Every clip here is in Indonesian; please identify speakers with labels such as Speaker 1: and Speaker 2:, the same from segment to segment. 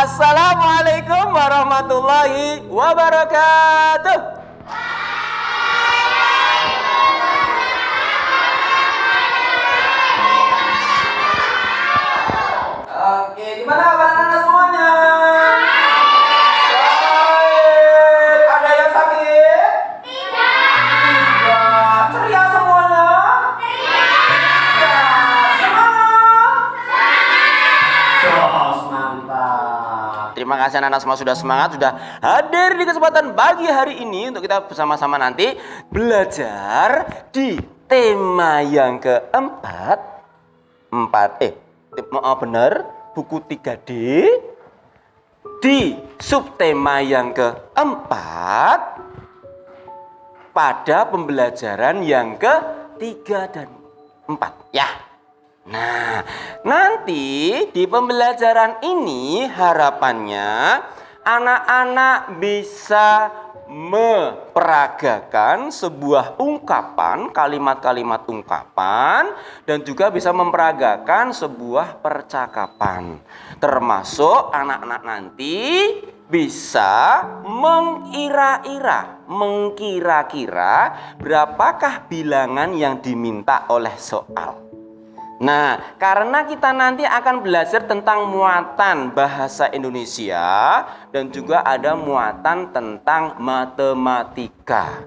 Speaker 1: Assalamualaikum warahmatullahi wabarakatuh. Oke, gimana kabar anak semuanya? Baik. Ada yang sakit? Tidak. Ceria semuanya? Ceria. Semangat? Jos, mantap. Terima kasih anak-anak semua sudah semangat, sudah hadir di kesempatan pagi hari ini untuk kita bersama-sama nanti belajar di tema yang keempat. Benar, buku 3D di subtema yang keempat pada pembelajaran yang ketiga dan 4 ya. Nah, nanti di pembelajaran ini harapannya anak-anak bisa memperagakan sebuah ungkapan, kalimat-kalimat ungkapan, dan juga bisa memperagakan sebuah percakapan. Termasuk anak-anak nanti bisa mengkira-kira berapakah bilangan yang diminta oleh soal. Nah, karena kita nanti akan belajar tentang muatan bahasa Indonesia dan juga ada muatan tentang matematika.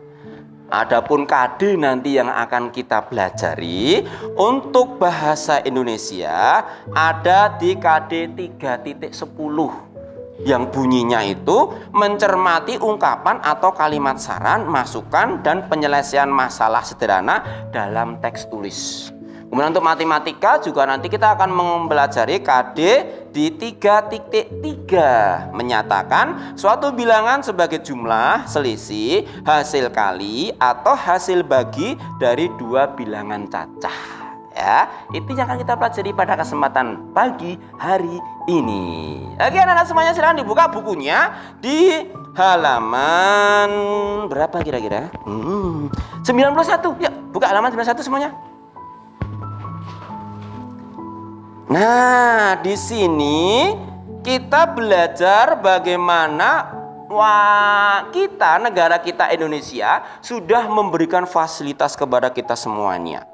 Speaker 1: Adapun KD nanti yang akan kita pelajari untuk bahasa Indonesia ada di KD 3.10 yang bunyinya itu mencermati ungkapan atau kalimat saran, masukan, dan penyelesaian masalah sederhana dalam teks tulis. Kemudian untuk matematika juga nanti kita akan mempelajari KD di 3.3 menyatakan suatu bilangan sebagai jumlah, selisih, hasil kali, atau hasil bagi dari dua bilangan cacah. Ya, itu yang akan kita pelajari pada kesempatan pagi hari ini. Oke anak-anak semuanya, silahkan dibuka bukunya di halaman berapa kira-kira? 91. Ya, buka halaman 91 semuanya. Nah, di sini kita belajar bagaimana negara kita Indonesia sudah memberikan fasilitas kepada kita semuanya.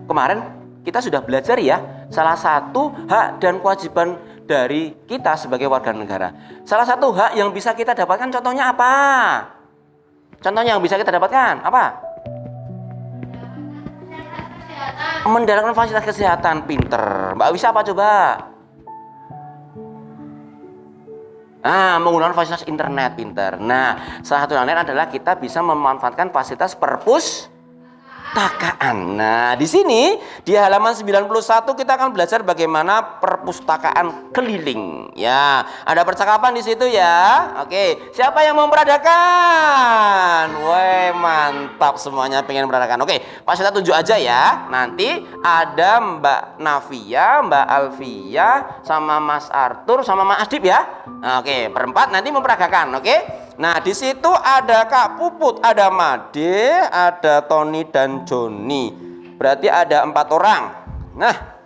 Speaker 1: Kemarin kita sudah belajar ya, salah satu hak dan kewajiban dari kita sebagai warga negara. Salah satu hak yang bisa kita dapatkan contohnya apa? Contohnya yang bisa kita dapatkan apa? Mendapatkan fasilitas kesehatan, pinter. Mbak Wisa apa coba? Menggunakan fasilitas internet, pinter. Nah, salah satu yang lain adalah kita bisa memanfaatkan fasilitas perpustakaan. Nah, di sini di halaman 91 kita akan belajar bagaimana perpustakaan keliling. Ya, ada percakapan di situ ya. Oke, siapa yang mau memperadakan? Weh, mantap semuanya pengen memperadakan. Oke, Pak Syeta tunjuk aja ya. Nanti ada Mbak Navia, Mbak Alfia, sama Mas Arthur, sama Mas Adib ya. Oke, berempat nanti memperagakan. Oke. Nah, di situ ada Kak Puput, ada Made, ada Tony dan Joni. Berarti ada 4 orang. Nah,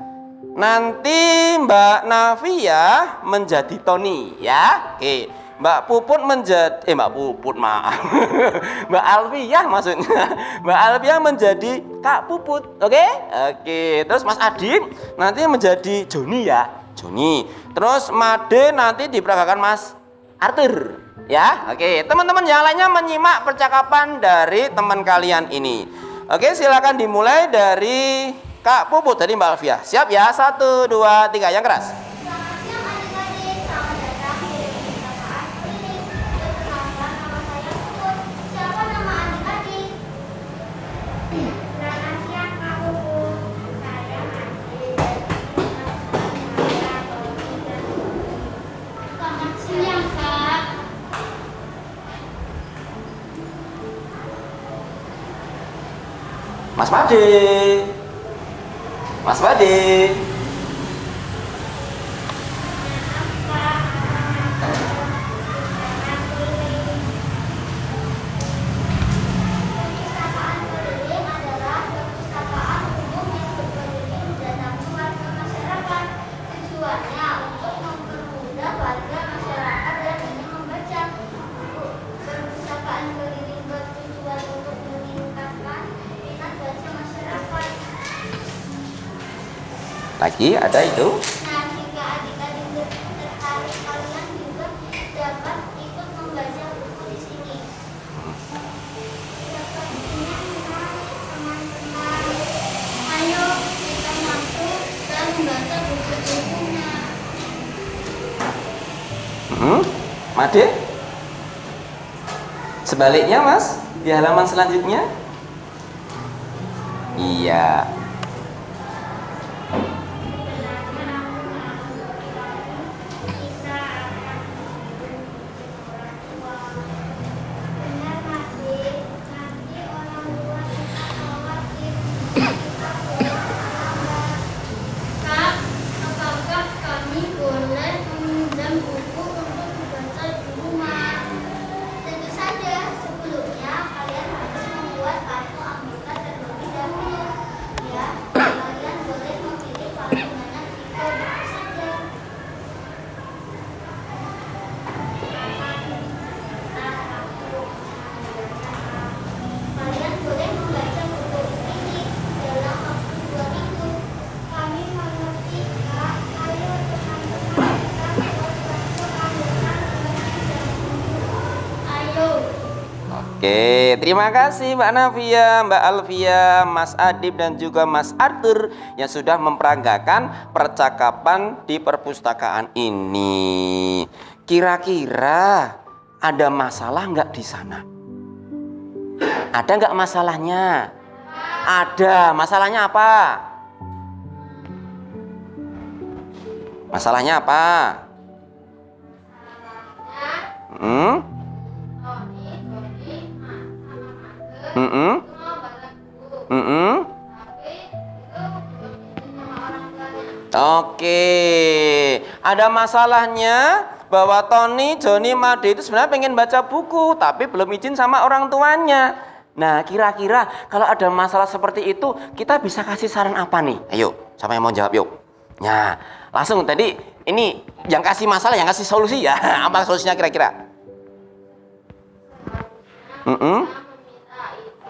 Speaker 1: nanti Mbak Navia menjadi Tony ya. Oke. Mbak Puput menjadi Mbak Alfia maksudnya. Mbak Alfia menjadi Kak Puput. Oke? Oke. Terus Mas Adib nanti menjadi Joni ya. Joni. Terus Made nanti diperagakan Mas Arthur. Ya, oke. Teman-teman yang lainnya menyimak percakapan dari teman kalian ini. Oke, silakan dimulai dari Kak Puput, dari Mbak Alfia. Siap ya? 1, 2, 3, yang keras. Mas Made. Mas Made. Lagi ada itu.
Speaker 2: Nah, jika adik-adik tertarik, kalian juga dapat ikut membaca buku di sini. Sepertinya menarik, teman-teman. Ayo kita masuk dan membaca buku-bukunya.
Speaker 1: Made? Sebaliknya Mas, di halaman selanjutnya. Iya.
Speaker 2: Kak, apakah kami boleh meminjam buku untuk dibaca di rumah? Tentu saja, sebelumnya kalian harus membuat kartu anggota terlebih dahulu. Ya, kalian boleh memilih paling banyak 3 buku saja. Kalian boleh membaca buku ini dalam waktu 2 minggu. Kami mengerti, Kak. Ayo teman-teman, kita buat kartu anggota terlebih dahulu. Ayo.
Speaker 1: Oke, terima kasih Mbak Navia, Mbak Alvia, Mas Adib dan juga Mas Arthur yang sudah memperagakan percakapan di perpustakaan ini. Kira-kira ada masalah nggak di sana? Ada nggak masalahnya? Ada. Masalahnya apa? Masalahnya apa? Oke, ada masalahnya bahwa Tony, Joni, Made itu sebenarnya pengen baca buku, tapi belum izin sama orang tuanya. Nah, kira-kira kalau ada masalah seperti itu, kita bisa kasih saran apa nih? Ayo, siapa yang mau jawab yuk? Nah, langsung tadi ini yang kasih masalah, yang kasih solusi ya. Apa solusinya kira-kira?
Speaker 2: Meminta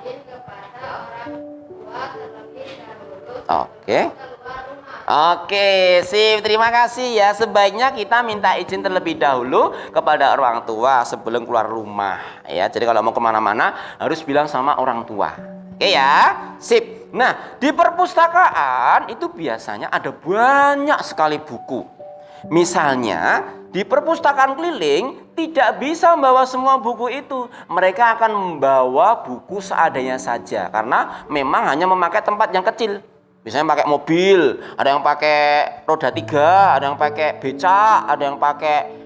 Speaker 2: izin kepada orang tua terlebih dahulu.
Speaker 1: Oke.
Speaker 2: Keluar rumah.
Speaker 1: Oke, sip. Terima kasih ya. Sebaiknya kita minta izin terlebih dahulu kepada orang tua sebelum keluar rumah. Ya, jadi kalau mau kemana-mana harus bilang sama orang tua. Oke ya, sip. Nah, di perpustakaan itu biasanya ada banyak sekali buku. Misalnya, di perpustakaan keliling tidak bisa membawa semua buku itu. Mereka akan membawa buku seadanya saja karena memang hanya memakai tempat yang kecil. Biasanya pakai mobil, ada yang pakai roda 3, ada yang pakai becak, ada yang pakai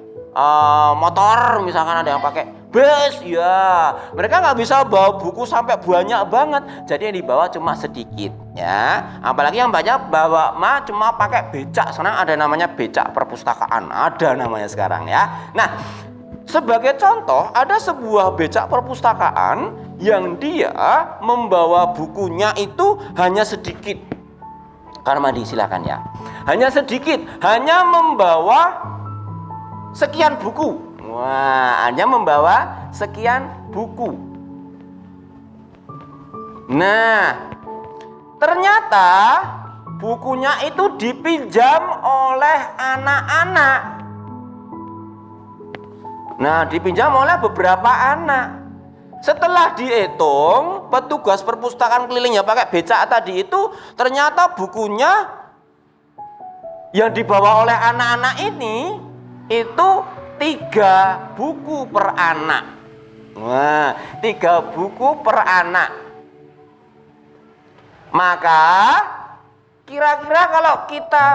Speaker 1: motor, misalkan ada yang pakai bus. Ya, mereka nggak bisa bawa buku sampai banyak banget. Jadi yang dibawa cuma sedikit, ya. Apalagi yang banyak bawa cuma pakai becak. Sekarang ada namanya becak perpustakaan, ada namanya sekarang ya. Nah, sebagai contoh, ada sebuah becak perpustakaan yang dia membawa bukunya itu hanya sedikit. Karmadi silakan ya. Hanya sedikit, hanya membawa sekian buku. Wah, hanya membawa sekian buku. Nah, ternyata bukunya itu dipinjam oleh anak-anak. Nah, dipinjam oleh beberapa anak. Setelah dihitung, petugas perpustakaan keliling yang pakai becak tadi itu ternyata bukunya yang dibawa oleh anak-anak ini itu 3 buku per anak. Wah, 3 buku per anak. Maka kira-kira kalau kita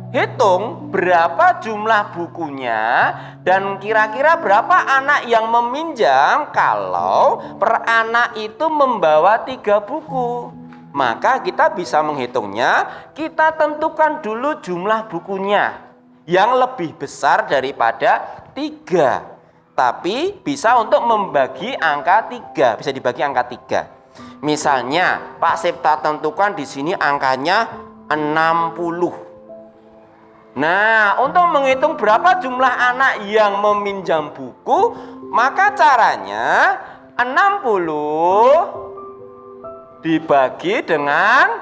Speaker 1: hitung berapa jumlah bukunya dan kira-kira berapa anak yang meminjam kalau per anak itu membawa 3 buku, maka kita bisa menghitungnya. Kita tentukan dulu jumlah bukunya yang lebih besar daripada 3, tapi bisa untuk membagi angka 3, bisa dibagi angka 3. Misalnya Pak Septa tentukan di sini angkanya 60. Nah, untuk menghitung berapa jumlah anak yang meminjam buku, maka caranya 60 dibagi dengan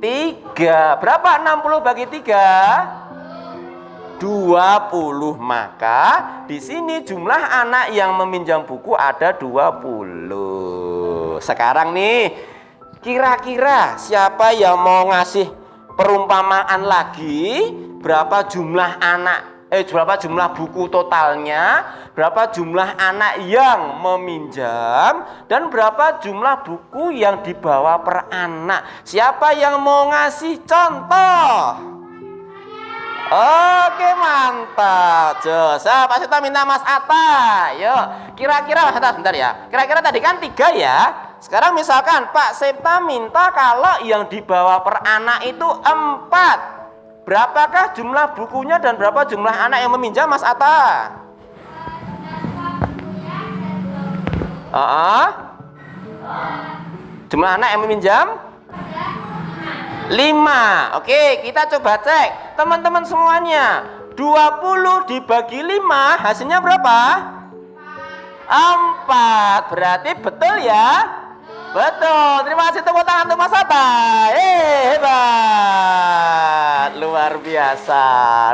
Speaker 1: 3. 3. Berapa 60 bagi 3? 20. Maka di sini jumlah anak yang meminjam buku ada 20. Sekarang nih, kira-kira siapa yang mau ngasih perumpamaan lagi? Berapa jumlah berapa jumlah buku totalnya, berapa jumlah anak yang meminjam, dan berapa jumlah buku yang dibawa per anak. Siapa yang mau ngasih contoh? Oke, mantap. Saya pasti minta Mas Atta. Yuk, kira-kira Mas Atta, bentar ya. Kira-kira tadi kan 3 ya. Sekarang misalkan Pak Septa minta kalau yang dibawa per anak itu 4. Berapakah jumlah bukunya dan berapa jumlah anak yang meminjam, Mas Atta? Jumlah anak yang meminjam? 5. Oke, kita coba cek. Teman-teman semuanya, 20 dibagi 5 hasilnya berapa? 4. Berarti betul ya? Betul. Terima kasih, tepuk tangan untuk Mas Atta. Hebat. Luar biasa.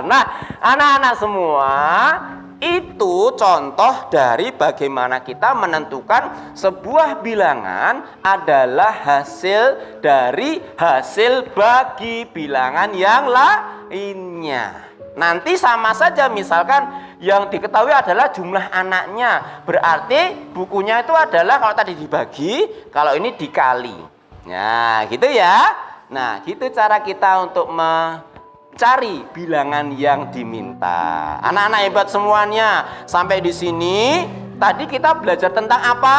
Speaker 1: Nah, anak-anak semua, itu contoh dari bagaimana kita menentukan sebuah bilangan adalah hasil dari hasil bagi bilangan yang lainnya. Nanti sama saja, misalkan yang diketahui adalah jumlah anaknya, berarti bukunya itu adalah kalau tadi dibagi, kalau ini dikali. Nah, gitu ya. Nah, gitu cara kita untuk mencari bilangan yang diminta. Anak-anak hebat semuanya. Sampai di sini tadi kita belajar tentang apa?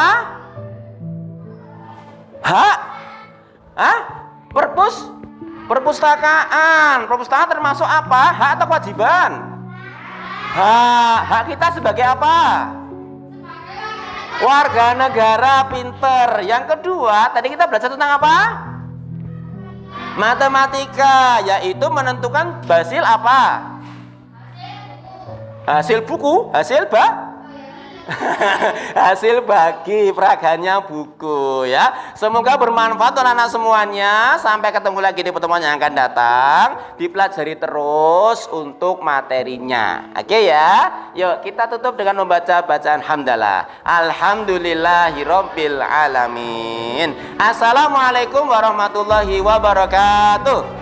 Speaker 1: Perpustakaan. Perpustakaan termasuk apa? Hak atau kewajiban? Hak kita sebagai apa? Warga negara pinter. Yang kedua, tadi kita belajar tentang apa? Matematika, yaitu menentukan hasil apa? Hasil buku, hasil bagi peragannya buku ya. Semoga bermanfaat untuk anak semuanya. Sampai ketemu lagi di pertemuan yang akan datang. Dipelajari terus untuk materinya. Oke ya. Yuk kita tutup dengan membaca bacaan hamdalah. Alhamdulillahirabbil alamin. Assalamualaikum warahmatullahi wabarakatuh.